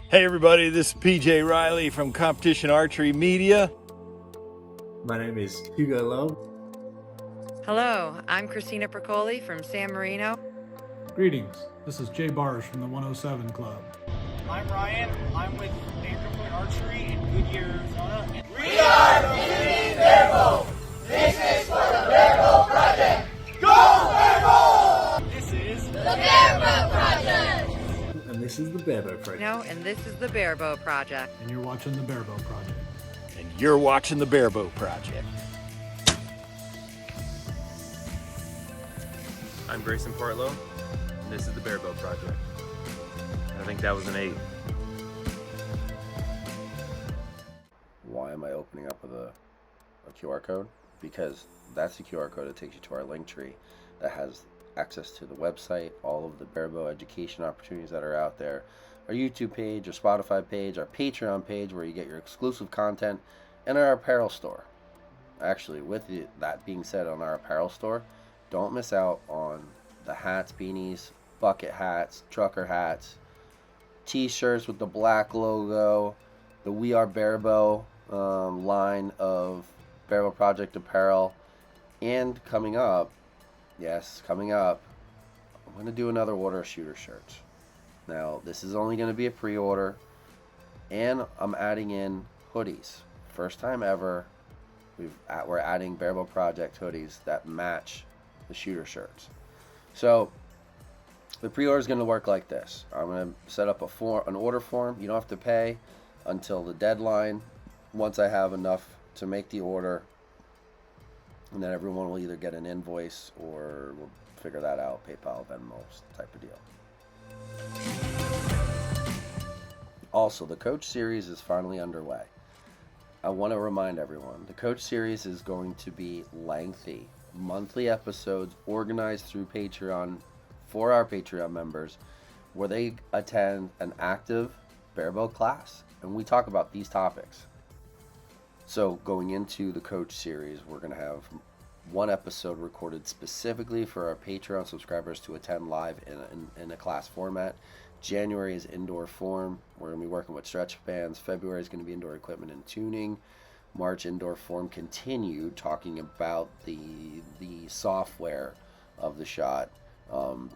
Hey everybody, this is PJ Riley from Competition Archery Media. My name is Hugo Lowe. Hello, I'm Christina Percoli from San Marino. Greetings, this is Jay Barsh from the 107 Club. I'm Ryan. I'm with Anchor Point Archery in Goodyear, Arizona. We are Community Barebow. This is for the Barebow Project. Go Barebow! This is the Barebow Project. And this is the Barebow Project. And this is the Barebow Project. And you're watching the Barebow Project. And you're watching the Barebow Project. I'm Grayson Partlow, and this is the Barebow Project. I think that was an 8. Why am I opening up with a QR code? Because that's the QR code that takes you to our link tree that has access to the website, all of the Barebow education opportunities that are out there, our YouTube page, our Spotify page, our Patreon page where you get your exclusive content, and our apparel store. Actually, with that being said, on our apparel store, don't miss out on the hats, beanies, bucket hats, trucker hats, t-shirts with the black logo, the We Are Barebow line of Barebow Project apparel, and coming up, I'm going to do another order of shooter shirts. Now, this is only going to be a pre-order, and I'm adding in hoodies. First time ever, we're adding Barebow Project hoodies that match the shooter shirts. So the pre-order is going to work like this. I'm going to set up an order form. You don't have to pay until the deadline. Once I have enough to make the order, and then everyone will either get an invoice or we'll figure that out, PayPal, Venmo type of deal. Also, the Coach Series is finally underway. I want to remind everyone, the Coach Series is going to be lengthy, monthly episodes organized through Patreon for our Patreon members, where they attend an active Barebow class, and we talk about these topics. So going into the Coach Series, we're going to have one episode recorded specifically for our Patreon subscribers to attend live in a class format. January is indoor form. We're going to be working with stretch bands. February is going to be indoor equipment and tuning. March indoor form continued, talking about the software of the shot,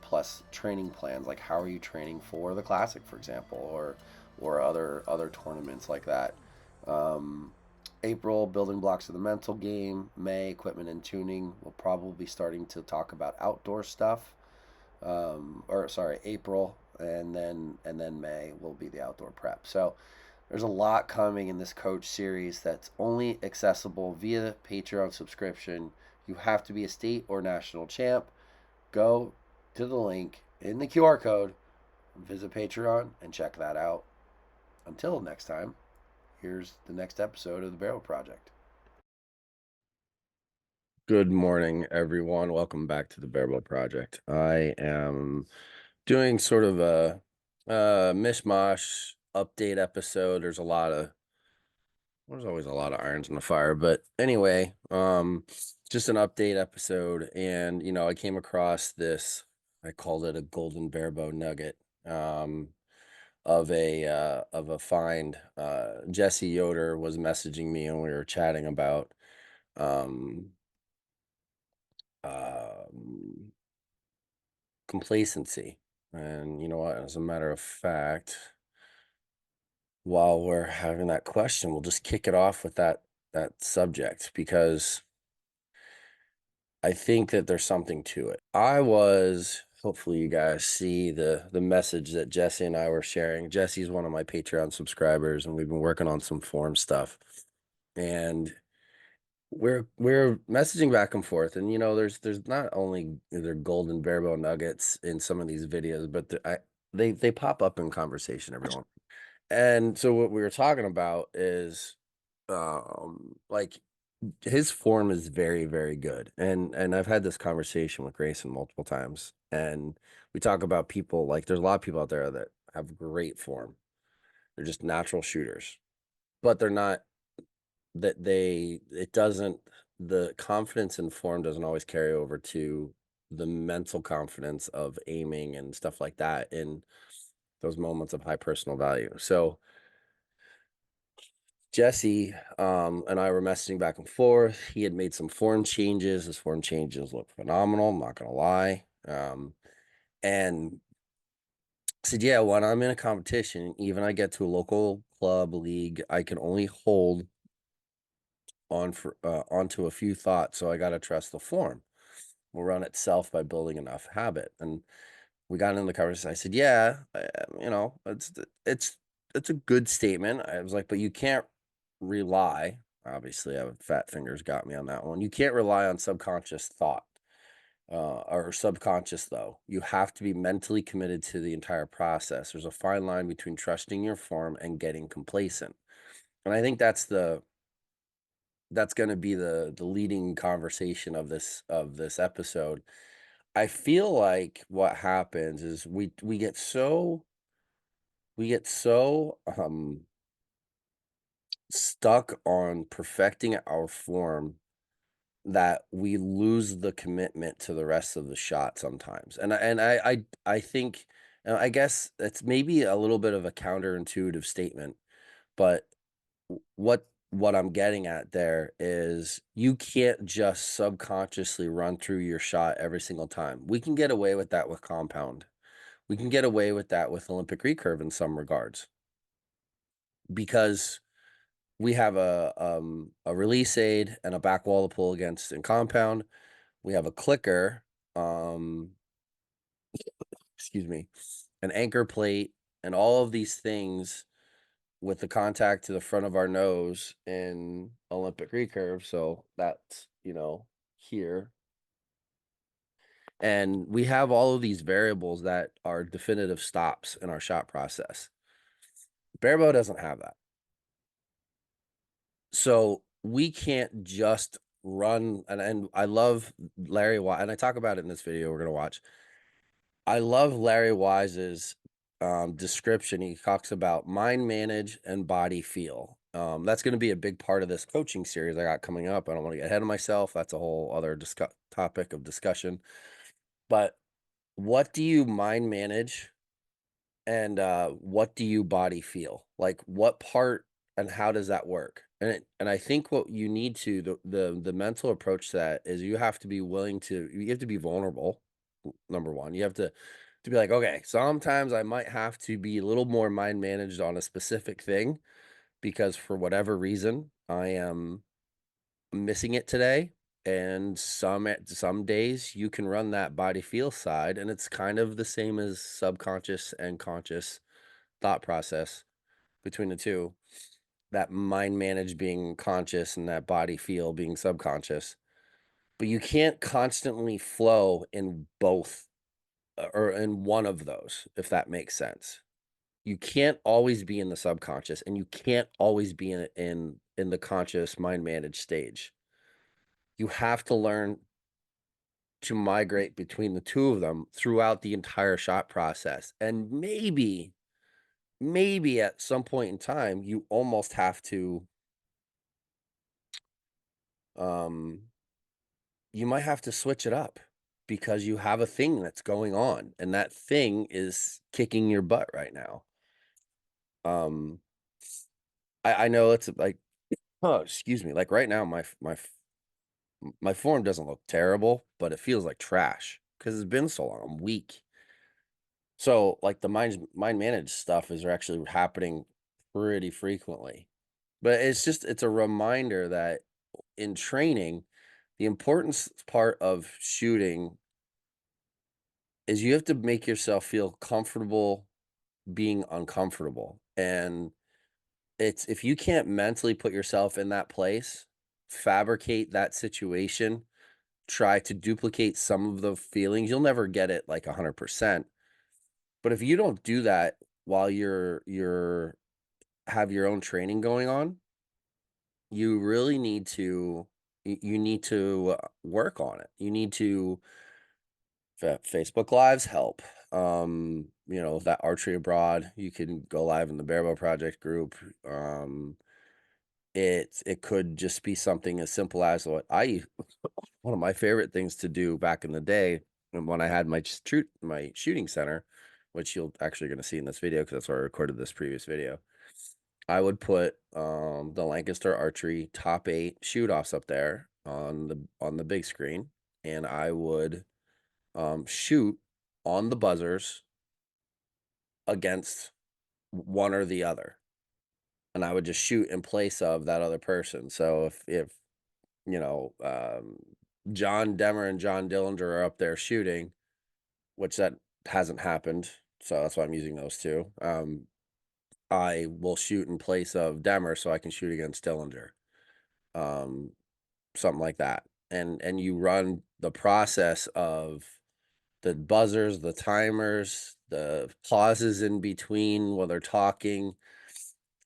plus training plans, like how are you training for the Classic, for example, or other tournaments like that. April, building blocks of the mental game. May, equipment and tuning. We'll probably be starting to talk about outdoor stuff. April, and then May will be the outdoor prep. So there's a lot coming in this Coach Series that's only accessible via Patreon subscription. You have to be a state or national champ. Go to the link in the QR code, visit Patreon, and check that out. Until next time, here's the next episode of the Barebow Project. Good morning, everyone. Welcome back to the Barebow Project. I am doing sort of a mishmash update episode. There's always a lot of irons in the fire, but anyway, just an update episode. And I came across this, I called it a golden Barebow Nugget, of a find. Jesse Yoder was messaging me and we were chatting about complacency. And you know what, as a matter of fact, while we're having that question, we'll just kick it off with that subject, because I think that there's something to it. Hopefully you guys see the message that Jesse and I were sharing. Jesse's one of my Patreon subscribers, and we've been working on some form stuff. And we're messaging back and forth, and there's not only there golden Barebow nuggets in some of these videos, but they pop up in conversation every once. And so what we were talking about is like his form is very, very good. And I've had this conversation with Grayson multiple times, and we talk about people, like there's a lot of people out there that have great form. They're just natural shooters, but they're not the confidence in form doesn't always carry over to the mental confidence of aiming and stuff like that. And those moments of high personal value. So Jesse and I were messaging back and forth. He had made some form changes. His form changes look phenomenal, I'm not gonna lie. And said, yeah, when I'm in a competition, even I get to a local club league, I can only hold on for onto a few thoughts. So I gotta trust the form will run itself by building enough habit. And we got into the conversation. I said, yeah, it's it's a good statement. I was like, but you can't rely. Obviously, fat fingers got me on that one. You can't rely on subconscious thought or subconscious, though. You have to be mentally committed to the entire process. There's a fine line between trusting your form and getting complacent. And I think that's going to be the leading conversation of this episode. I feel like what happens is we get so stuck on perfecting our form that we lose the commitment to the rest of the shot sometimes. And I think, I guess it's maybe a little bit of a counterintuitive statement, but what I'm getting at there is you can't just subconsciously run through your shot every single time. We can get away with that with compound. We can get away with that with Olympic recurve in some regards because we have a release aid and a back wall to pull against in compound. We have a clicker, excuse me, an anchor plate, and all of these things with the contact to the front of our nose in Olympic recurve. So that's, here. And we have all of these variables that are definitive stops in our shot process. Barebow doesn't have that. So we can't just run, and I love Larry Wise, and I talk about it in this video we're going to watch. I love Larry Wise's description. He talks about mind manage and body feel. That's going to be a big part of this coaching series I got coming up. I don't want to get ahead of myself. That's a whole other topic of discussion. But what do you mind manage and what do you body feel? Like what part and how does that work? And I think what you need to the mental approach to that is you have to be you have to be vulnerable. Number one, you have to be like, okay, sometimes I might have to be a little more mind managed on a specific thing because for whatever reason I am missing it today. And some days you can run that body feel side, and it's kind of the same as subconscious and conscious thought process between the two. That mind manage being conscious and that body feel being subconscious. But you can't constantly flow in both or in one of those, if that makes sense. You can't always be in the subconscious and you can't always be in the conscious mind managed stage. You have to learn to migrate between the two of them throughout the entire shot process. And maybe at some point in time, you almost have to, you might have to switch it up because you have a thing that's going on and that thing is kicking your butt right now. I know it's like, oh, excuse me. Like right now, my form doesn't look terrible, but it feels like trash because it's been so long. I'm weak. So like the mind managed stuff is actually happening pretty frequently. But it's a reminder that in training, the important part of shooting is you have to make yourself feel comfortable being uncomfortable. And it's if you can't mentally put yourself in that place, fabricate that situation, try to duplicate some of the feelings, you'll never get it like 100%. But if you don't do that while you're have your own training going on, you really need to work on it. You need to Facebook Lives help. That Archery Abroad, you can go live in the Barebow Project group. It could just be something as simple as one of my favorite things to do back in the day when I had my shooting center which you'll actually going to see in this video because that's where I recorded this previous video, I would put the Lancaster Archery top 8 shoot-offs up there on the big screen, and I would shoot on the buzzers against one or the other, and I would just shoot in place of that other person. So if you know, John Demmer and John Dillinger are up there shooting, which that hasn't happened, so that's why I'm using those two. I will shoot in place of Demmer so I can shoot against Dillinger, something like that. And you run the process of the buzzers, the timers, the pauses in between while they're talking.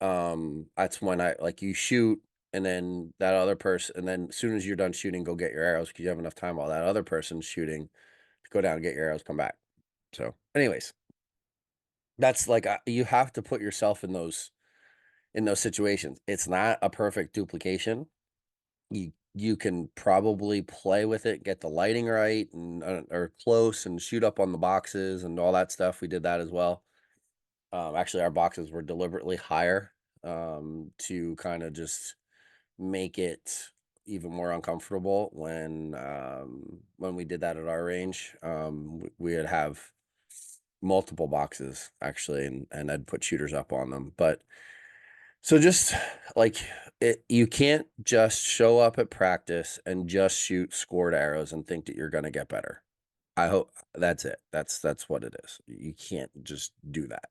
That's when you shoot, and then that other person, and then as soon as you're done shooting, go get your arrows because you have enough time while that other person's shooting to go down and get your arrows, come back. So anyways, that's like, you have to put yourself in those situations. It's not a perfect duplication. You can probably play with it, get the lighting right, and or close, and shoot up on the boxes and all that stuff. We did that as well. Actually, our boxes were deliberately higher to kind of just make it even more uncomfortable when we did that at our range. We would have multiple boxes actually, and I'd put shooters up on them. But so just like you can't just show up at practice and just shoot scored arrows and think that you're going to get better. I hope that's it. That's what it is. You can't just do that.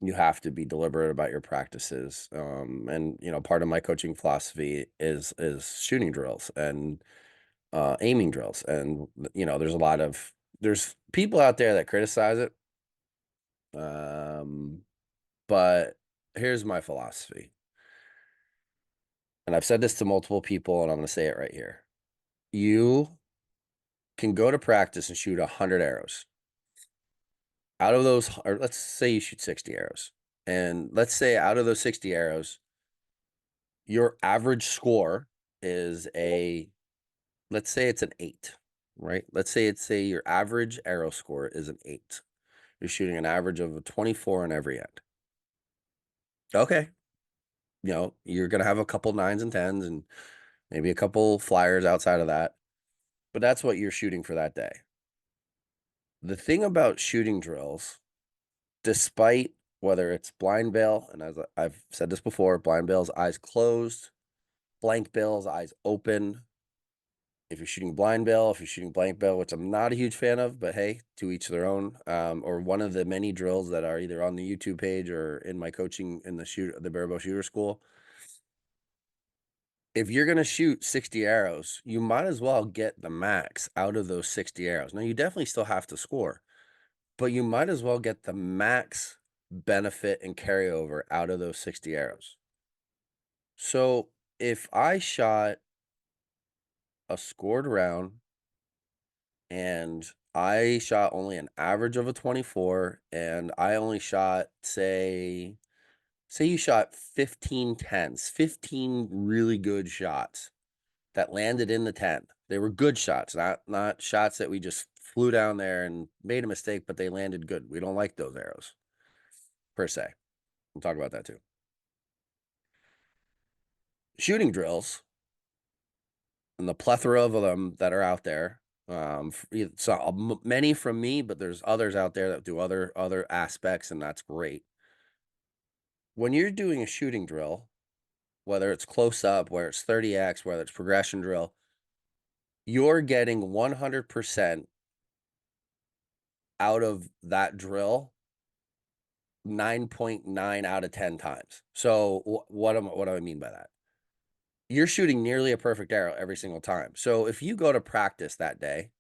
You have to be deliberate about your practices. And part of my coaching philosophy is shooting drills and aiming drills. And there's people out there that criticize it. But here's my philosophy. And I've said this to multiple people, and I'm going to say it right here. You can go to practice and shoot 100 arrows. Out of those, or let's say you shoot 60 arrows. And let's say out of those 60 arrows, your average score is let's say it's an 8, right? Let's say your average arrow score is an 8. You're shooting an average of a 24 on every end. Okay. You're going to have a couple 9s and 10s and maybe a couple flyers outside of that. But that's what you're shooting for that day. The thing about shooting drills, despite whether it's blind bail, and as I've said this before, blind bail's eyes closed, blank bail's eyes open. If you're shooting blind bail, if you're shooting blank bail, which I'm not a huge fan of, but hey, to each their own, or one of the many drills that are either on the YouTube page or in my coaching in the Barebow Shooter School. If you're going to shoot 60 arrows, you might as well get the max out of those 60 arrows. Now, you definitely still have to score, but you might as well get the max benefit and carryover out of those 60 arrows. So if I shot a scored round and I shot only an average of a 24, and I only shot, say you shot 15 10s, 15 really good shots that landed in the 10. They were good shots, not shots that we just flew down there and made a mistake, but they landed good. We don't like those arrows, per se. We'll talk about that too. Shooting drills, and the plethora of them that are out there, so many from me, but there's others out there that do other aspects, and that's great. When you're doing a shooting drill, whether it's close up, whether it's 30x, whether it's progression drill, you're getting 100% out of that drill 9.9 out of 10 times. So what do I mean by that? You're shooting nearly a perfect arrow every single time. So if you go to practice that day,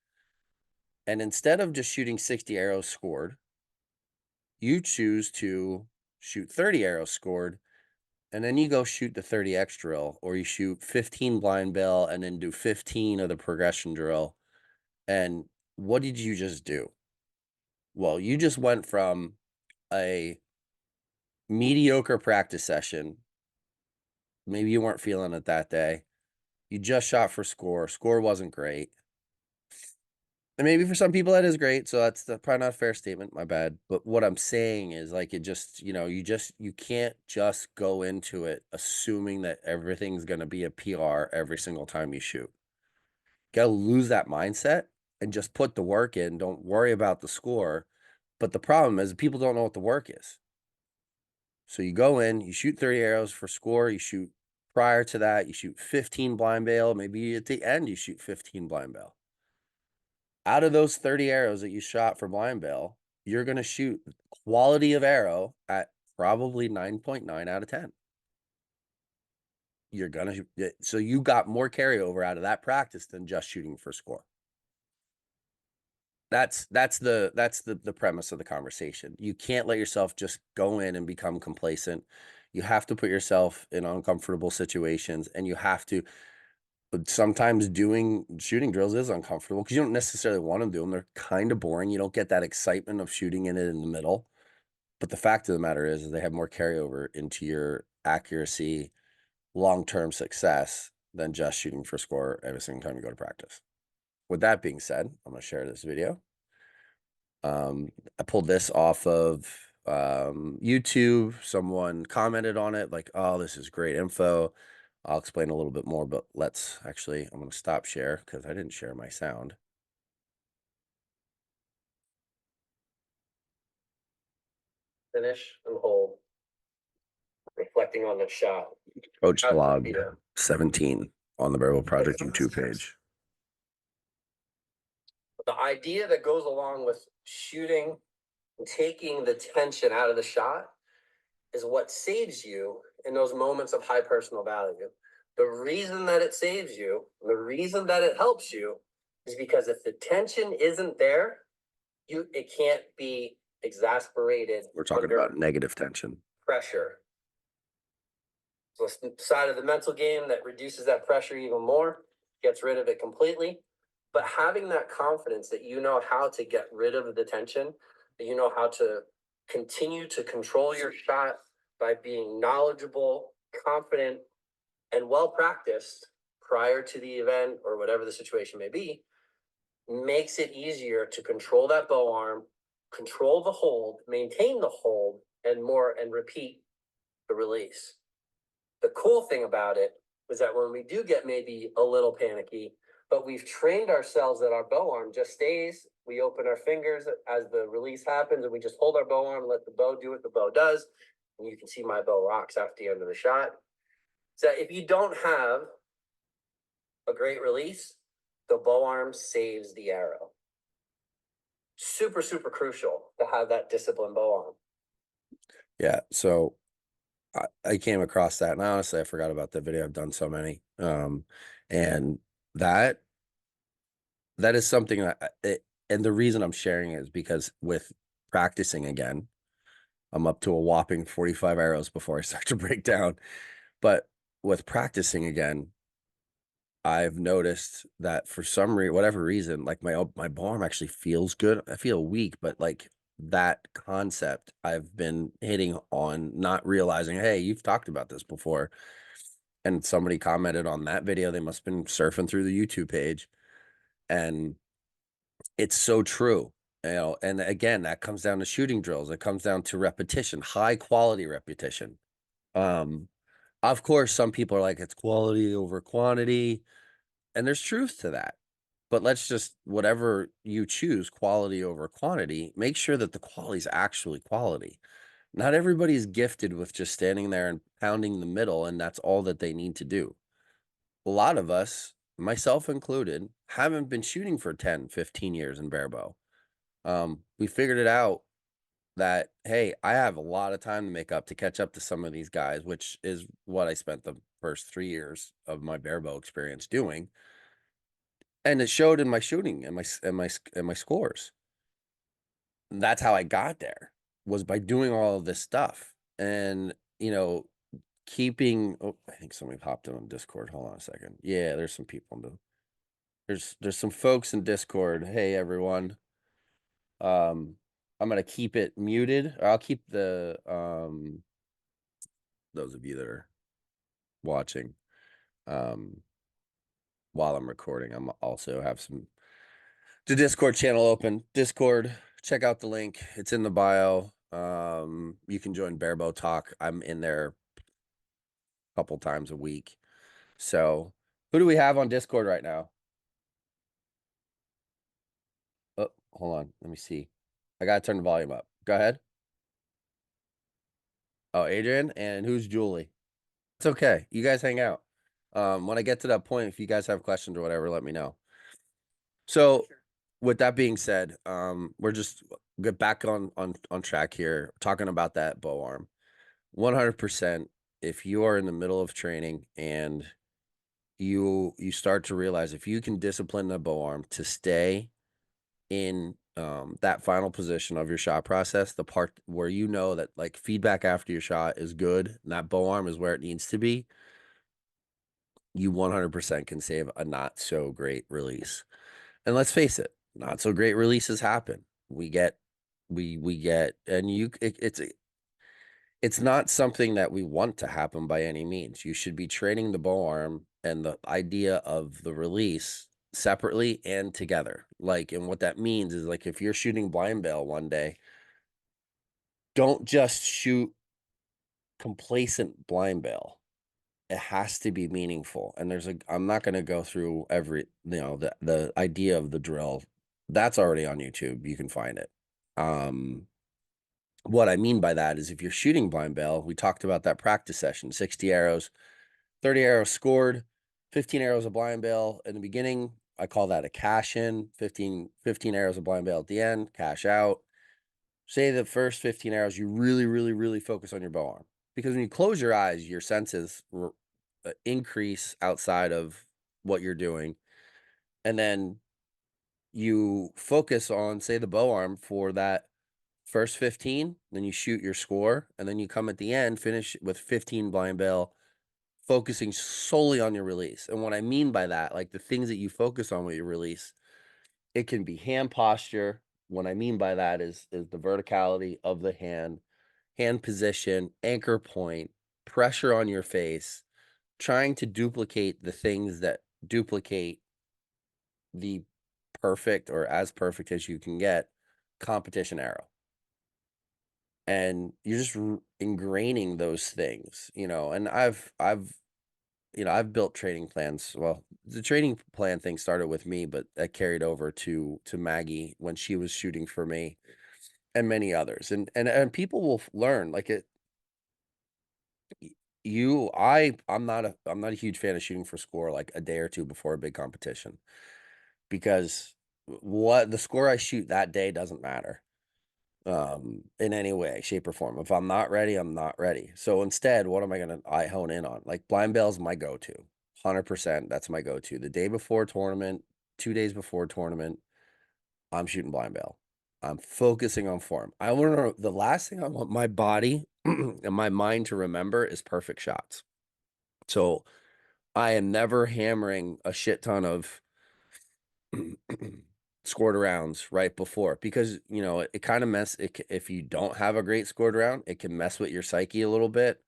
and instead of just shooting 60 arrows scored, you choose to shoot 30 arrows scored, and then you go shoot the 30x drill, or you shoot 15 blind bail and then do 15 of the progression drill. And what did you just do? Well, you just went from a mediocre practice session. Maybe you weren't feeling it that day. You just shot for score. Score wasn't great. And maybe for some people that is great. So that's probably not a fair statement. My bad. But what I'm saying is like, it just, you can't just go into it assuming that everything's going to be a PR every single time you shoot. Got to lose that mindset and just put the work in. Don't worry about the score. But the problem is people don't know what the work is. So you go in, you shoot 30 arrows for score. You shoot prior to that, you shoot 15 blind bail. Maybe at the end, you shoot 15 blind bail. Out of those 30 arrows that you shot for blind bail, you're going to shoot quality of arrow at probably 9.9 out of 10. You're going to, so you got more carryover out of that practice than just shooting for score. That's the premise of the conversation. You can't let yourself just go in and become complacent. You have to put yourself in uncomfortable situations, and you have to. But sometimes doing shooting drills is uncomfortable because you don't necessarily want to do them. They're kind of boring. You don't get that excitement of shooting in it in the middle. But the fact of the matter is they have more carryover into your accuracy, long-term success than just shooting for score every single time you go to practice. With that being said, I'm going to share this video. I pulled this off of YouTube. Someone commented on it like, oh, this is great info. I'll explain a little bit more, but I'm going to stop share because I didn't share my sound. Finish and hold. Reflecting on the shot. Coach Log 17 on the Barebow Project YouTube page. The idea that goes along with shooting, taking the tension out of the shot is what saves you in those moments of high personal value. The reason that it saves you, the reason that it helps you is because if the tension isn't there, it can't be exasperated. We're talking about negative tension. Pressure. So the side of the mental game that reduces that pressure even more, gets rid of it completely. But having that confidence that you know how to get rid of the tension, that you know how to continue to control your shot by being knowledgeable, confident, and well practiced prior to the event or whatever the situation may be, makes it easier to control that bow arm, control the hold, maintain the hold, and repeat the release. The cool thing about it is that when we do get maybe a little panicky, but we've trained ourselves that our bow arm just stays. We open our fingers as the release happens, and we just hold our bow arm, let the bow do what the bow does. And you can see my bow rocks after the end of the shot. So if you don't have a great release, the bow arm saves the arrow. Super, super crucial to have that disciplined bow arm. Yeah, so I came across that, and honestly, I forgot about that video. I've done so many. And that is something and the reason I'm sharing it is because with practicing again, I'm up to a whopping 45 arrows before I start to break down. But with practicing again, I've noticed that for whatever reason, like my bow arm actually feels good. I feel weak, but like that concept I've been hitting on, not realizing, hey, you've talked about this before. And somebody commented on that video. They must have been surfing through the YouTube page. And it's so true. And again, that comes down to shooting drills. It comes down to repetition, high quality repetition. Of course, some people are like, it's quality over quantity. And there's truth to that. But let's just, whatever you choose, quality over quantity, make sure that the quality is actually quality. Not everybody's gifted with just standing there and pounding the middle, and that's all that they need to do. A lot of us, myself included, haven't been shooting for 10, 15 years in barebow. We figured it out that, hey, I have a lot of time to catch up to some of these guys, which is what I spent the first 3 years of my barebow experience doing. And it showed in my shooting and my scores. And that's how I got there, was by doing all of this stuff. And, I think somebody popped in on Discord. Hold on a second. Yeah, there's some people. There's some folks in Discord. Hey, everyone. I'm going to keep it muted. I'll keep the, those of you that are watching, while I'm recording, I'm also have some The Discord channel open. Discord, check out the link. It's in the bio. You can join Barebow Talk. I'm in there a couple times a week. So who do we have on Discord right now? Oh, hold on. Let me see. I gotta turn the volume up. Go ahead. Oh, Adrian, and who's Julie? It's okay. You guys hang out. When I get to that point, if you guys have questions or whatever, let me know. So with that being said, we're just get back on track here, talking about that bow arm. 100%. If you are in the middle of training and you start to realize if you can discipline the bow arm to stay in that final position of your shot process, the part where you know that like feedback after your shot is good and that bow arm is where it needs to be, you 100% can save a not so great release. And let's face it, not so great releases happen. We get, and it's not something that we want to happen by any means. You should be training the bow arm and the idea of the release separately and together. Like, and what that means is like, if you're shooting blind bale one day, don't just shoot complacent blind bale. It has to be meaningful. And I'm not going to go through every, the idea of the drill. That's already on YouTube. You can find it. What I mean by that is if you're shooting blind bale, we talked about that practice session, 60 arrows, 30 arrows scored, 15 arrows of blind bale in the beginning. I call that a cash in, 15 arrows of blind bale at the end, cash out. Say the first 15 arrows, you really, really, really focus on your bow arm. Because when you close your eyes, your senses increase outside of what you're doing. And then you focus on, say, the bow arm for that first 15, then you shoot your score, and then you come at the end, finish with 15 blind bale, focusing solely on your release. And what I mean by that, like the things that you focus on with your release, it can be hand posture. What I mean by that is the verticality of the hand position, anchor point, pressure on your face, trying to duplicate the things that duplicate the perfect or as perfect as you can get competition arrow. And you're just ingraining those things, and I've built training plans. Well, the training plan thing started with me, but that carried over to Maggie when she was shooting for me and many others. And people will learn like it. I'm not a huge fan of shooting for score like a day or two before a big competition, because what the score I shoot that day doesn't matter in any way, shape, or form. If I'm not ready, I'm not ready. So instead, what am I going to hone in on? Like blind bale is my go-to, 100%. That's my go-to. The day before tournament, 2 days before tournament, I'm shooting blind bale. I'm focusing on form. I want to, the last thing I want my body and my mind to remember is perfect shots. So I am never hammering a shit ton of scored rounds right before, because it kind of if you don't have a great scored round, it can mess with your psyche a little bit,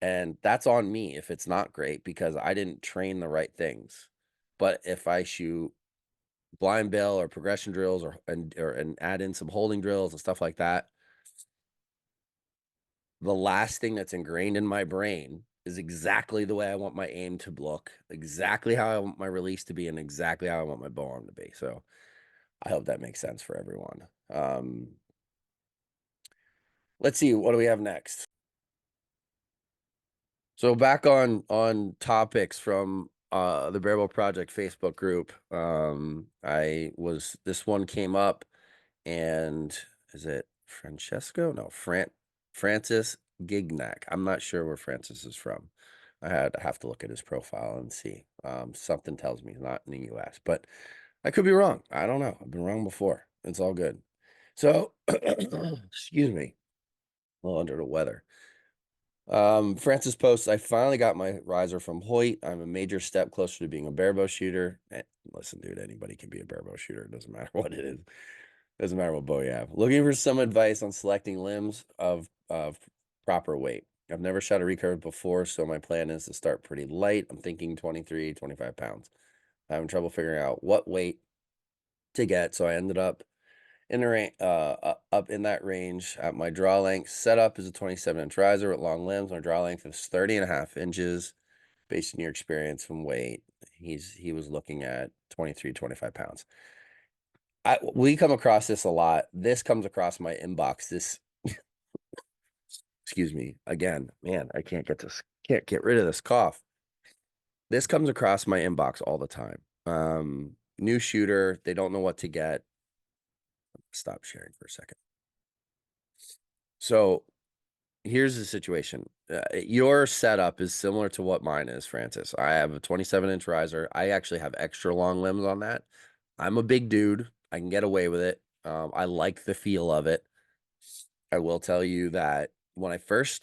and that's on me if it's not great because I didn't train the right things. But if I shoot blind bale or progression drills and add in some holding drills and stuff like that, the last thing that's ingrained in my brain is exactly the way I want my aim to look, exactly how I want my release to be, and exactly how I want my bow arm to be. So I hope that makes sense for everyone. Let's see, what do we have next? So back on topics from the Barebow Project Facebook group. This one came up, and is it Francesco? No, Francis Gignac. I'm not sure where Francis is from. I have to look at his profile and see. Something tells me he's not in the US, but I could be wrong. I don't know. I've been wrong before. It's all good. So, excuse me, a little under the weather. Francis posts, I finally got my riser from Hoyt. I'm a major step closer to being a barebow shooter. Listen, dude, anybody can be a barebow shooter. It doesn't matter what it is. Doesn't matter what bow you have. Looking for some advice on selecting limbs of proper weight. I've never shot a recurve before, so my plan is to start pretty light. I'm thinking 23, 25 pounds. I'm having trouble figuring out what weight to get. So I ended up in the up in that range at my draw length. Setup is a 27-inch riser with long limbs. My draw length is 30.5 inches. Based on your experience and weight, he was looking at 23, 25 pounds. We come across this a lot. This comes across my inbox. This, excuse me, again, man, I can't get rid of this cough. This comes across my inbox all the time. New shooter, they don't know what to get. Stop sharing for a second. So here's the situation. Your setup is similar to what mine is, Francis. I have a 27-inch riser. I actually have extra long limbs on that. I'm a big dude. I can get away with it. I like the feel of it. I will tell you that when I first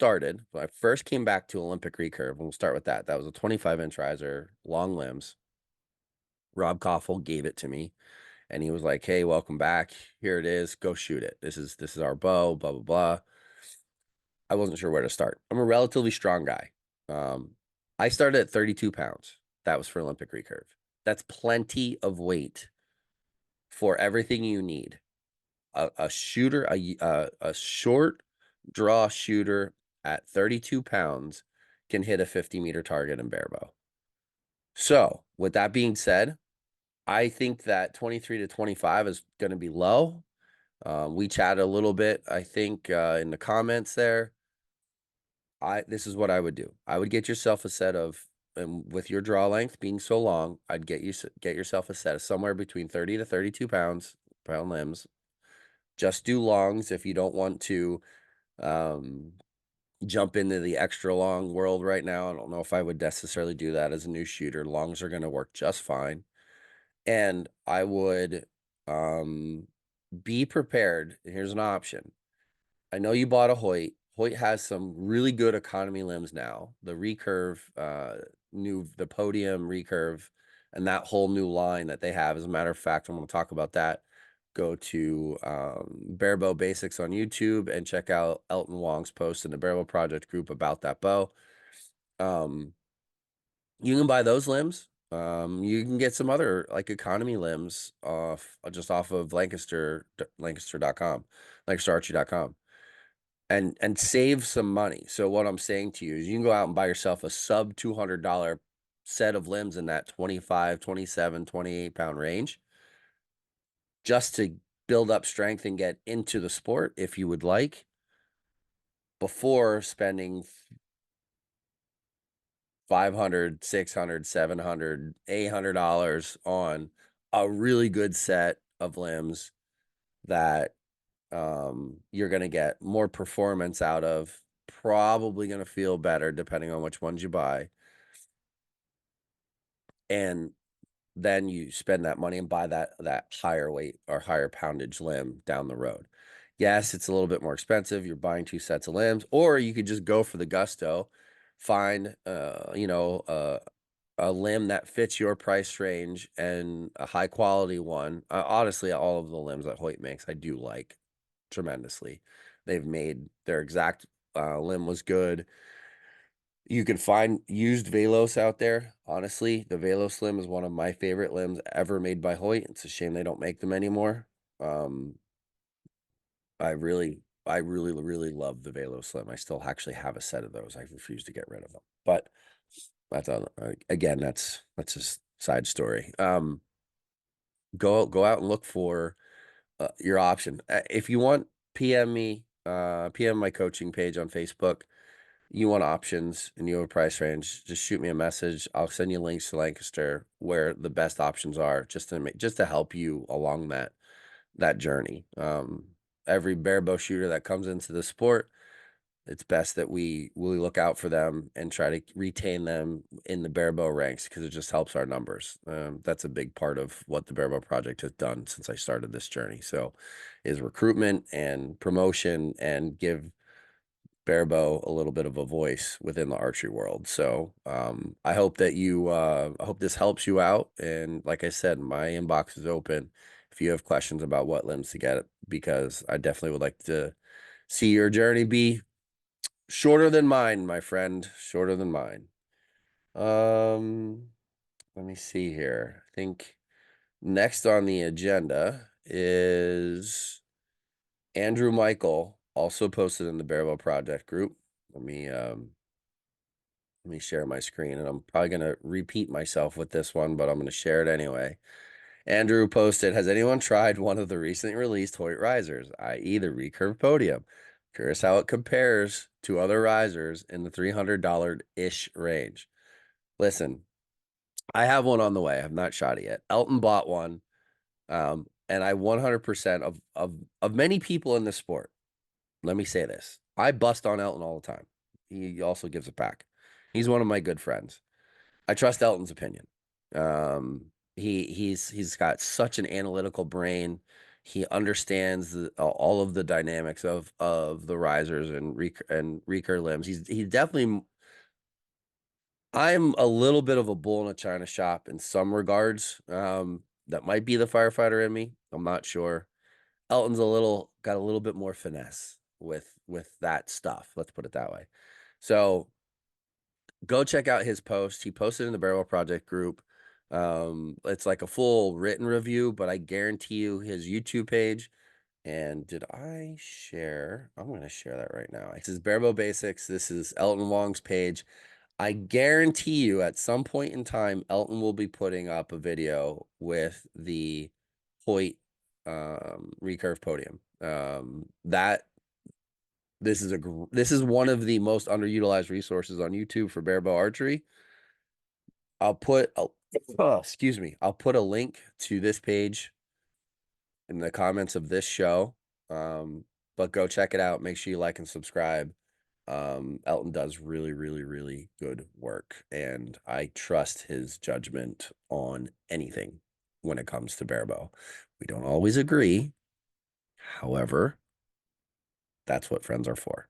came back to Olympic recurve, and we'll start with that. That was a 25-inch riser, long limbs. Rob Koffel gave it to me, and he was like, "Hey, welcome back. Here it is. Go shoot it. This is our bow. Blah blah blah." I wasn't sure where to start. I'm a relatively strong guy. I started at 32 pounds. That was for Olympic recurve. That's plenty of weight for everything you need. A shooter, a short draw shooter at 32 pounds can hit a 50-meter target in barebow. So with that being said, I think that 23 to 25 is going to be low. We chatted a little bit, I think, in the comments there. This is what I would do. I would get yourself a set of, and with your draw length being so long, I'd get yourself a set of somewhere between 30 to 32 pound limbs. Just do longs if you don't want to jump into the extra long world right now. I don't know if I would necessarily do that as a new shooter. Longs are going to work just fine. And I would be prepared. Here's an option. I know you bought a Hoyt. Hoyt has some really good economy limbs now. The recurve, the podium recurve, and that whole new line that they have. As a matter of fact, I'm going to talk about that. Go to Barebow Basics on YouTube and check out Elton Wong's post in the Barebow Project group about that bow. You can buy those limbs. You can get some other like economy limbs off of Lancaster.com, LancasterArchery.com, and save some money. So what I'm saying to you is you can go out and buy yourself a sub $200 set of limbs in that 25, 27, 28 pound range, just to build up strength and get into the sport if you would like, before spending $500, $600, $700, $800 on a really good set of limbs that you're going to get more performance out of, probably going to feel better depending on which ones you buy. And then you spend that money and buy that higher weight or higher poundage limb down the road. Yes, it's a little bit more expensive. You're buying two sets of limbs, or you could just go for the gusto, find a limb that fits your price range and a high quality one. Honestly, all of the limbs that Hoyt makes, I do like tremendously. They've made their exact limb was good. You can find used Velos out there. Honestly, the Velos limb is one of my favorite limbs ever made by Hoyt. It's a shame they don't make them anymore. I really love the Velos limb. I still actually have a set of those. I refuse to get rid of them. But that's again, that's a side story. Go out and look for your option. If you want, PM me, PM my coaching page on Facebook. You want options and you have a price range, just shoot me a message. I'll send you links to Lancaster where the best options are, just to help you along that journey. Every barebow shooter that comes into the sport, it's best that we look out for them and try to retain them in the barebow ranks, because it just helps our numbers. That's a big part of what the Barebow Project has done since I started this journey. So is recruitment and promotion, and give Barebow a little bit of a voice within the archery world. So I hope that I hope this helps you out. And like I said, my inbox is open if you have questions about what limbs to get, because I definitely would like to see your journey be shorter than mine, my friend, shorter than mine. Let me see here. I think Next on the agenda is Andrew Michael, also posted in the Barebow Project group. Let me share my screen, and I'm probably gonna repeat myself with this one, but I'm gonna share it anyway. Andrew posted, has anyone tried one of the recently released Hoyt risers, i.e. the recurve podium? Curious how it compares to other risers in the $300-ish range. Listen, I have one on the way. I have not shot it yet. Elton bought one. And I 100% of many people in this sport, let me say this. I bust on Elton all the time. He also gives it back. He's one of my good friends. I trust Elton's opinion. He's got such an analytical brain. He understands all of the dynamics of the risers and recur limbs. He definitely. I'm a little bit of a bull in a china shop in some regards. That might be the firefighter in me. I'm not sure. Elton's got a little bit more finesse with that stuff. Let's put it that way. So go check out his post. He posted in the Barebow Project group. It's like a full written review, but I guarantee you his YouTube page. And did I share? I'm going to share that right now. It says Barebow Basics. This is Elton Wong's page. I guarantee you at some point in time, Elton will be putting up a video with the Hoyt recurve podium. This is one of the most underutilized resources on YouTube for Barebow archery. I'll put a link to this page in the comments of this show. But go check it out. Make sure you like and subscribe. Elton does really, really, really good work, and I trust his judgment on anything when it comes to Barebow. We don't always agree. However, that's what friends are for.